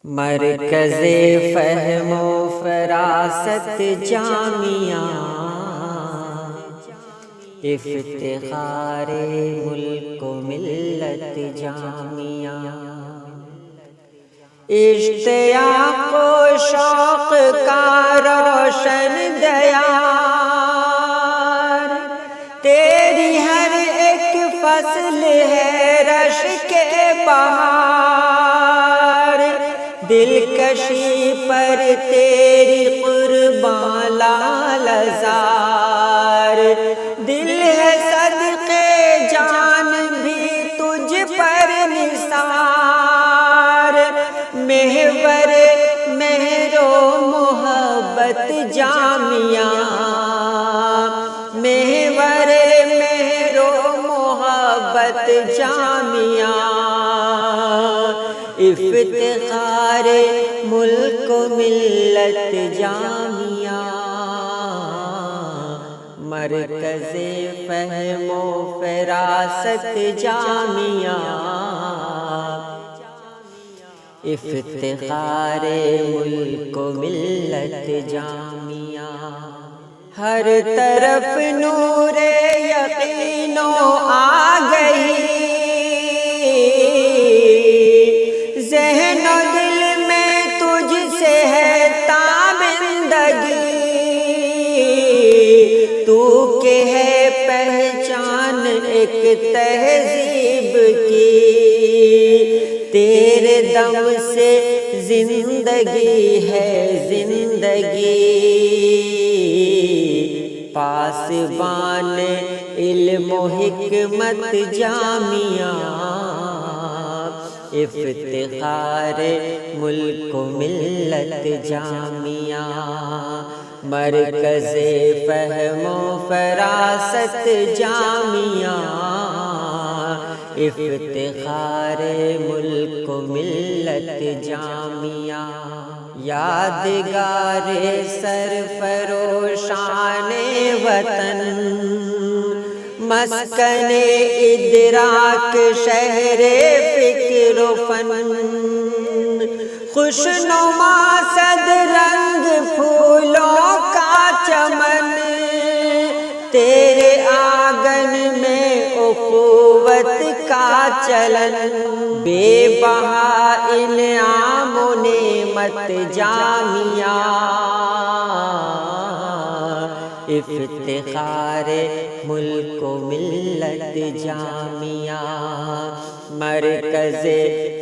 مرکز فہم و فراست جامعہ، افتخار ملک و ملت جامعہ، اشتیاق و شوق کا روشن دیار، تیری ہر ایک فصل ہے رش کے بہار، دلکشی پر تیری قربان لال زار، دل ہے صدقے جان بھی تجھ پر نثار، محور مہر و محبت جامعہ، محور مہر و محبت جامعہ، افتخار ملک و ملت جامعہ، مرکز فہم و فراست جامعہ، افتخار ملک و ملت جامعہ، ہر طرف نور یقین آ گئی، ذہن و دل میں تجھ سے ہے تابندگی، تو کہ ہے پہچان ایک تہذیب کی، تیرے دم سے زندگی ہے زندگی، پاسبان علم و حکمت جامعہ، افتخار ملک و ملت جامعہ، مرکز فہم و فراست جامعہ، افتخار ملک و ملت جامعہ، یادگار سرفروشان وطن، مسکن ادراک شہر فکر و فن، خوشنما صد رنگ پھولوں کا چمن، تیرے آنگن میں اخوت کا چلن، بے بہا انعام و نعمت جامعہ، افتخار ملک و ملت جامعہ، مرکز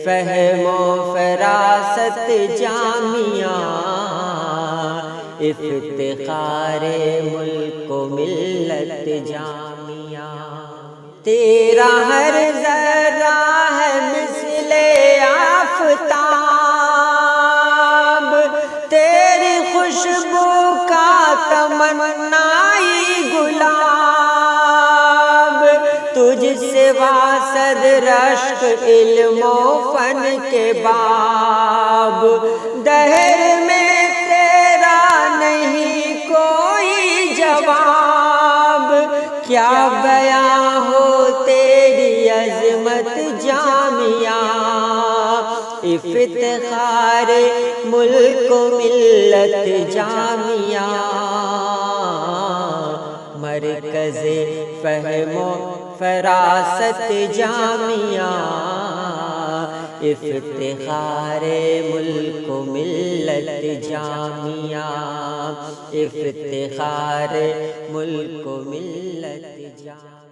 فہم و فراست جامعہ، افتخار ملک و ملت جامعہ، تیرا ہر ذرہ ہے مثل آفتاب، تیری خوشبو کا تمنائی گلاب، تجھ سوا صد رشک علم و فن کے باب، دہر میں تیرا نہیں کوئی جواب، کیا بیاں ہو تیری عظمت جامعہ، افتخار ملک و ملت جامعہ، مرکز فہم و فراست جامعہ، افتخار ملک و ملت جامعہ، افتخار ملک و ملت جامعہ۔